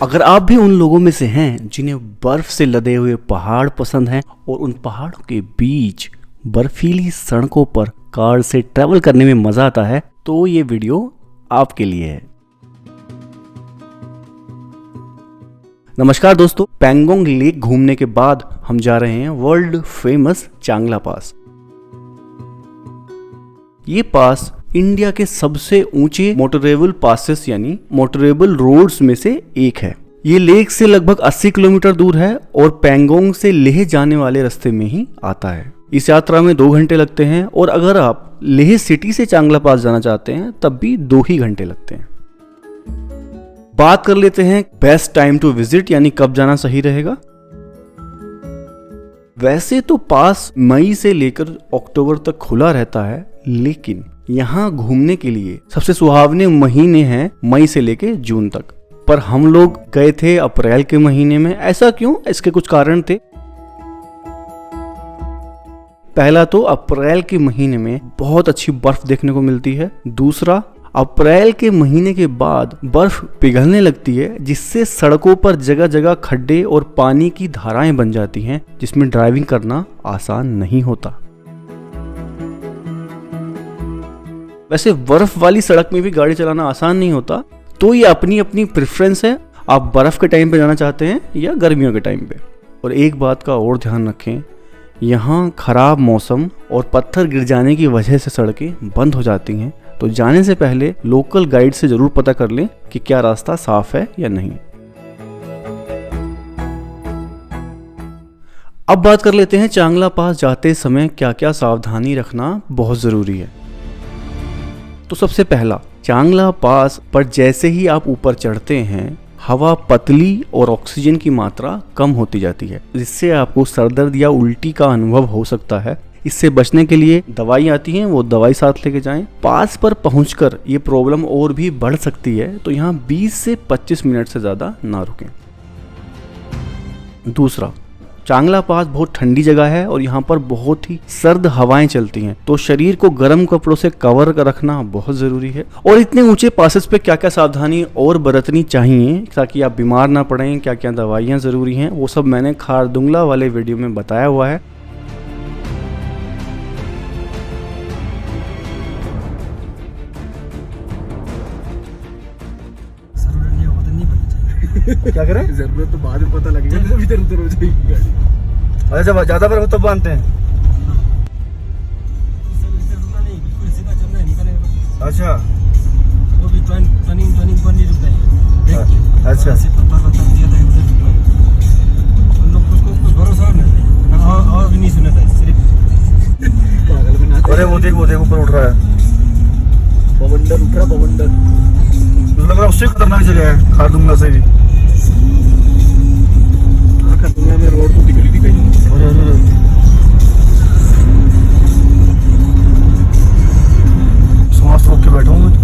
अगर आप भी उन लोगों में से हैं जिन्हें बर्फ से लदे हुए पहाड़ पसंद हैं और उन पहाड़ों के बीच बर्फीली सड़कों पर कार से ट्रैवल करने में मजा आता है, तो ये वीडियो आपके लिए है। नमस्कार दोस्तों, पैंगोंग लेक घूमने के बाद हम जा रहे हैं वर्ल्ड फेमस चांगला पास। ये पास इंडिया के सबसे ऊंचे मोटरेबल पासेस यानी मोटरेबल रोड्स में से एक है। ये लेक से लगभग 80 किलोमीटर दूर है और पैंगोंग से लेह जाने वाले रास्ते में ही आता है। इस यात्रा में 2 घंटे लगते हैं और अगर आप लेह सिटी से चांगला पास जाना चाहते हैं तब भी 2 ही घंटे लगते हैं। बात कर लेते हैं बेस्ट टाइम टू विजिट यानी कब जाना सही रहेगा। वैसे तो पास मई से लेकर अक्टूबर तक खुला रहता है, लेकिन यहाँ घूमने के लिए सबसे सुहावने महीने हैं मई से लेकर जून तक। पर हम लोग गए थे अप्रैल के महीने में। ऐसा क्यों? इसके कुछ कारण थे। पहला तो अप्रैल के महीने में बहुत अच्छी बर्फ देखने को मिलती है। दूसरा, अप्रैल के महीने के बाद बर्फ पिघलने लगती है, जिससे सड़कों पर जगह जगह खड्डे और पानी की धाराएं बन जाती हैं, जिसमें ड्राइविंग करना आसान नहीं होता। वैसे बर्फ वाली सड़क में भी गाड़ी चलाना आसान नहीं होता, तो ये अपनी अपनी प्रेफरेंस है। आप बर्फ के टाइम पे जाना चाहते हैं या गर्मियों के टाइम पे। और एक बात का और ध्यान रखें, यहाँ खराब मौसम और पत्थर गिर जाने की वजह से सड़कें बंद हो जाती हैं, तो जाने से पहले लोकल गाइड से जरूर पता कर लें कि क्या रास्ता साफ है या नहीं। अब बात कर लेते हैं चांगला पास जाते समय क्या क्या सावधानी रखना बहुत जरूरी है। तो सबसे पहला, चांगला पास पर जैसे ही आप ऊपर चढ़ते हैं, हवा पतली और ऑक्सीजन की मात्रा कम होती जाती है, जिससे आपको सरदर्द या उल्टी का अनुभव हो सकता है। इससे बचने के लिए दवाई आती हैं, वो दवाई साथ लेके जाएं। पास पर पहुंचकर ये प्रॉब्लम और भी बढ़ सकती है, तो यहाँ 20 से 25 मिनट से ज़्यादा ना रुकें। दूसरा, चांगला पास बहुत ठंडी जगह है और यहाँ पर बहुत ही सर्द हवाएं चलती हैं, तो शरीर को गर्म कपड़ों से कवर कर रखना बहुत ज़रूरी है। और इतने ऊंचे पासेस पे क्या क्या सावधानी और बरतनी चाहिए ताकि आप बीमार ना पड़ें, क्या क्या दवाइयाँ ज़रूरी हैं, वो सब मैंने खारदुंगला वाले वीडियो में बताया हुआ है। क्या करें? जरूरत तो बाद में पता लगेगा जब इधर उधर हो जाएगी गाड़ी। अरे जब ज्यादा बर्फ हो तब बांधते हैं। अच्छा, वो भी टर्निंग पर नहीं रुकता है। अच्छा, उन लोग को भरोसा नहीं और भी नहीं सुना था, सिर्फ पागल बनाते। अरे वो देख ऊपर उठ रहा है, बवंडर उठ रहा, बवंडर लग रहा है उससे खतरनाक जगह है खारदुंगला से भी। दुनिया में रोड तो निकली भी कहीं। सांस रोक के बैठा हूँ मैं।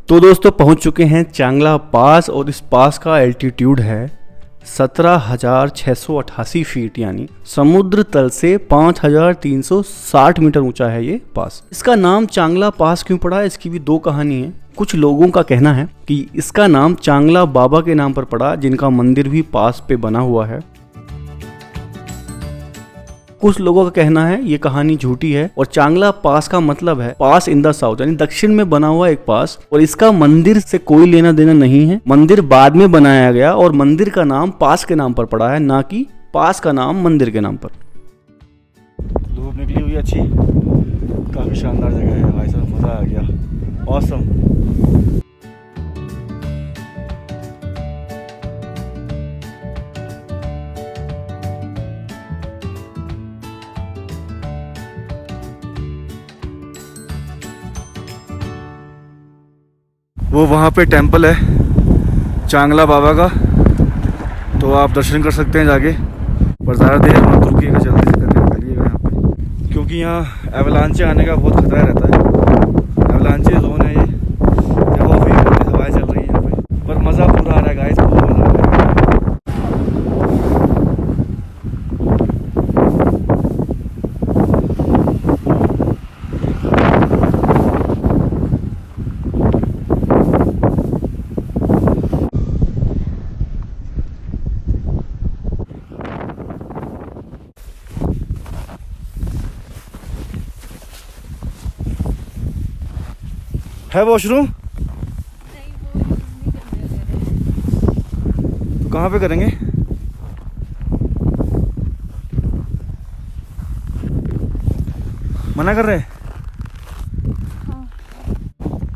तो दोस्तों पहुंच चुके हैं चांगला पास और इस पास का एल्टीट्यूड है 17,688 फीट, यानी समुद्र तल से 5,360 मीटर ऊंचा है ये पास। इसका नाम चांगला पास क्यों पड़ा, इसकी भी 2 कहानी है। कुछ लोगों का कहना है कि इसका नाम चांगला बाबा के नाम पर पड़ा, जिनका मंदिर भी पास पे बना हुआ है। कुछ लोगों का कहना है ये कहानी झूठी है और चांगला पास का मतलब है पास इन द साउथ, यानी दक्षिण में बना हुआ एक पास, और इसका मंदिर से कोई लेना देना नहीं है। मंदिर बाद में बनाया गया और मंदिर का नाम पास के नाम पर पड़ा है, ना कि पास का नाम मंदिर के नाम पर। धूप निकली हुई अच्छी, काफी शानदार जगह है भाई साहब, मजा आ गया, ऑसम। वो वहाँ पे टेंपल है चांगला बाबा का, तो आप दर्शन कर सकते हैं जाके। पर ज़्यादा देर मत रुकिएगा, जल्दी से करके निकलिएगा यहाँ पे, क्योंकि यहाँ एवलांचे आने का बहुत खतरा रहता है। एवलांचे जोन है ये, देखो अभी हवाएं चल रही हैं यहाँ पे, पर मज़ा पूरा आ रहा है गाइस, बहुत मज़ा आ रहा है। है वॉशरूम? तो कहाँ पे करेंगे? मना कर रहे हैं?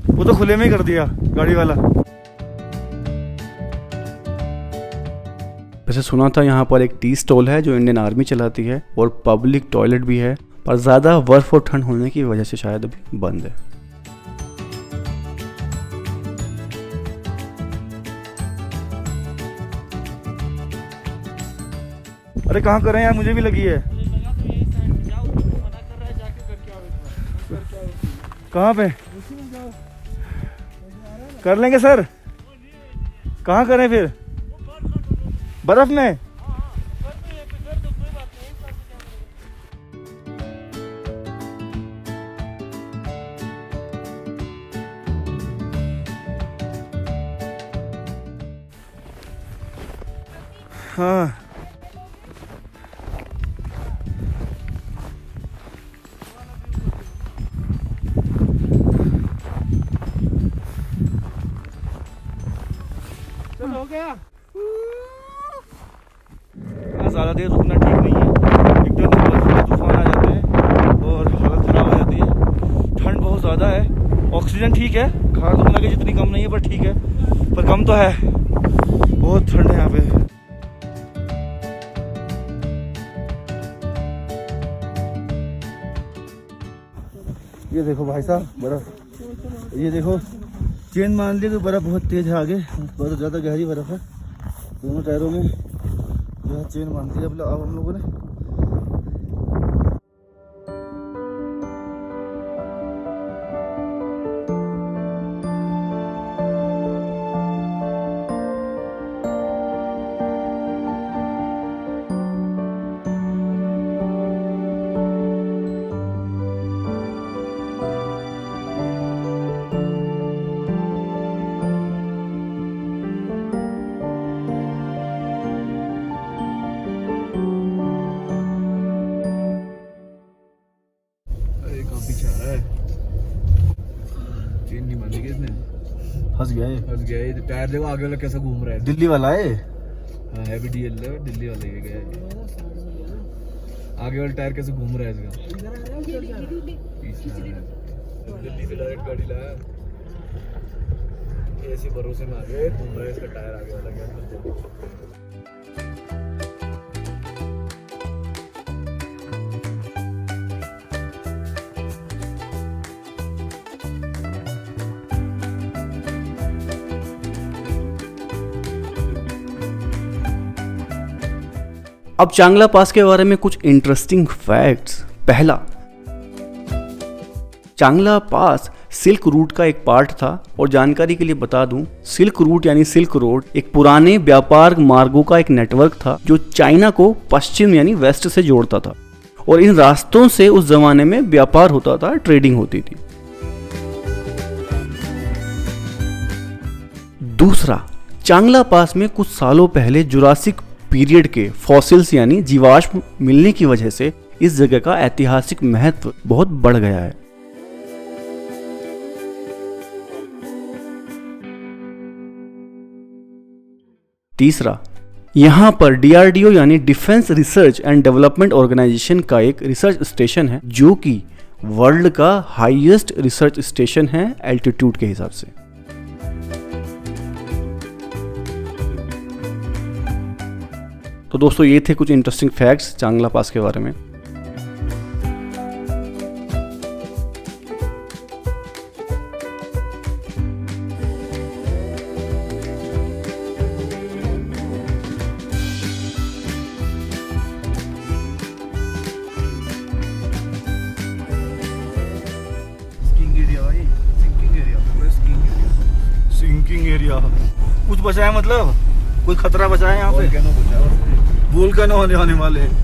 वो तो खुले में ही कर दिया गाड़ी वाला। वैसे सुना था यहाँ पर एक टी स्टॉल है जो इंडियन आर्मी चलाती है, और पब्लिक टॉयलेट भी है, पर ज़्यादा बर्फ और ठंड होने की वजह से शायद अभी बंद है। अरे कहाँ करें यार, मुझे भी लगी है। कहाँ पे कर लेंगे सर? कहाँ करें फिर? बर्फ में? हाँ हो गया। ज़्यादा देर रुकना ठीक नहीं है, एकदम तूफान आ जाते हैं और हालत ख़राब हो जाती है। ठंड बहुत ज़्यादा है, ऑक्सीजन ठीक है, खाना दुखना की जितनी कम नहीं है, पर ठीक है, पर कम तो है, बहुत ठंड है यहाँ पे। ये देखो भाई साहब बर्फ़, ये देखो चेन मान ली तो बर्फ़ बहुत तेज़ है आगे, बहुत ज़्यादा गहरी बर्फ़ है दोनों टायरों में। यह चेन बांध दी अब हम लोगों ने। चेन नहीं बांधी इसने, फंस गया ये। फंस गया ये। टायर देखो आगे वाला कैसा घूम रहा है। दिल्ली वाला है। हाँ हैवी डीएल है, दिल्ली वाला ये गया है। आगे वाला टायर कैसे घूम रहा है इसका। दिल्ली से डायरेक्ट गाड़ी लाया, ऐसे भरोसे में आ गया, घूम रहा है इसका टायर आगे वाला। क्या अब चांगला पास के बारे में कुछ इंटरेस्टिंग फैक्ट्स। पहला, चांगला पास सिल्क रूट का एक पार्ट था, और जानकारी के लिए बता दूं, सिल्क रूट यानी सिल्क रोड एक पुराने व्यापार मार्गों का एक नेटवर्क था जो चाइना को पश्चिम यानी वेस्ट से जोड़ता था, और इन रास्तों से उस जमाने में व्यापार होता था, ट्रेडिंग होती थी। दूसरा, चांगला पास में कुछ सालों पहले जुरासिक पीरियड के फॉसिल्स यानी जीवाश्म मिलने की वजह से इस जगह का ऐतिहासिक महत्व बहुत बढ़ गया है। तीसरा, यहाँ पर डीआरडीओ यानी defence research and development organisation का एक रिसर्च स्टेशन है, जो कि वर्ल्ड का हाईएस्ट रिसर्च स्टेशन है एल्टीट्यूड के हिसाब से। तो दोस्तों, ये थे कुछ इंटरेस्टिंग फैक्ट्स चांगला पास के बारे में। पार्किंग एरिया कुछ बचा है, मतलब कोई खतरा बचा है यहाँ पे? वोल्केनो होने आने वाले हैं।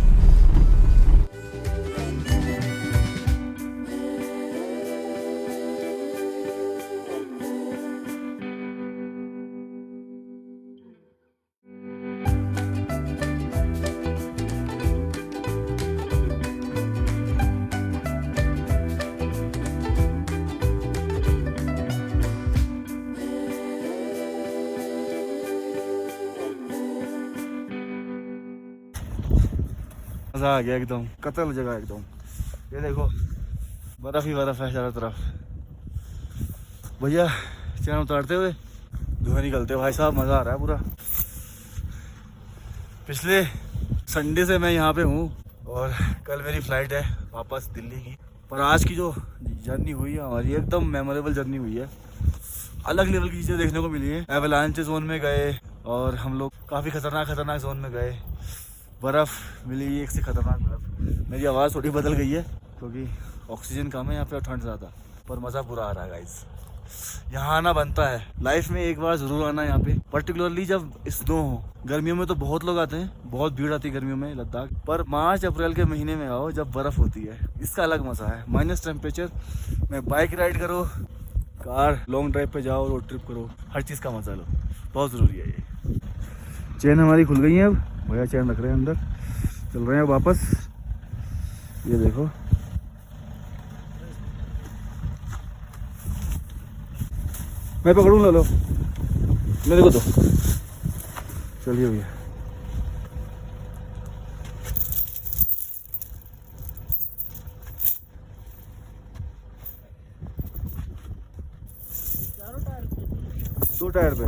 मजा आ गया एकदम, कतल जगह एकदम। ये देखो बर्फ ही बर्फ है चारों तरफ। भैया चैन उतारते हुए धुआं निकलते भाई साहब, मजा आ रहा है पूरा। पिछले संडे से मैं यहाँ पे हूँ और कल मेरी फ्लाइट है वापस दिल्ली की। पर आज की जो जर्नी हुई है हमारी एकदम मेमोरेबल जर्नी हुई है। अलग लेवल की चीज़ें देखने को मिली है। एवलांच जोन में गए और हम लोग काफ़ी खतरनाक जोन में गए। बर्फ़ मिली एक से खतरनाक बर्फ़। मेरी आवाज़ थोड़ी बदल गई है क्योंकि ऑक्सीजन कम है यहाँ पे और ठंड ज़्यादा, पर मज़ा पूरा आ रहा है गाइस। यहाँ आना बनता है, लाइफ में एक बार ज़रूर आना यहाँ पे, पर्टिकुलरली जब स्नो हो। गर्मियों में तो बहुत लोग आते हैं, बहुत भीड़ आती है गर्मियों में लद्दाख, पर मार्च अप्रैल के महीने में आओ जब बर्फ़ होती है, इसका अलग मज़ा है। माइनस टेम्परेचर में बाइक राइड करो, कार लॉन्ग ड्राइव पे जाओ, रोड ट्रिप करो, हर चीज़ का मज़ा लो, बहुत ज़रूरी है ये। चेन हमारी खुल गई है, अब भैया चैन रख रहे हैं अंदर, चल रहे हैं वापस। ये देखो मैं पकड़ूँ, ले लो मेरे को तो। चलिए भैया दो टायर पे,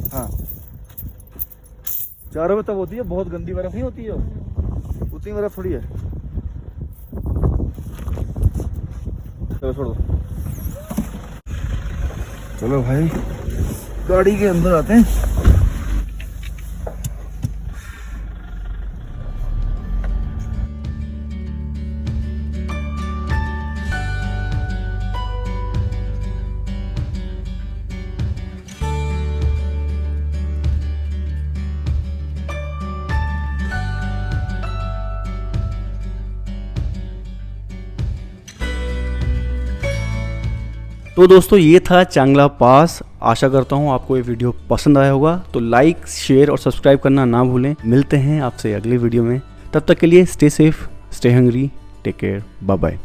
हाँ चारों में तब होती है। बहुत गंदी बर्फ नहीं होती है, उतनी बर्फ थोड़ी है। चलो छोड़ दो, चलो भाई गाड़ी के अंदर आते हैं। तो दोस्तों ये था चांगला पास। आशा करता हूँ आपको ये वीडियो पसंद आया होगा, तो लाइक शेयर और सब्सक्राइब करना ना भूलें। मिलते हैं आपसे अगले वीडियो में, तब तक के लिए stay safe, stay hungry, take care, bye bye.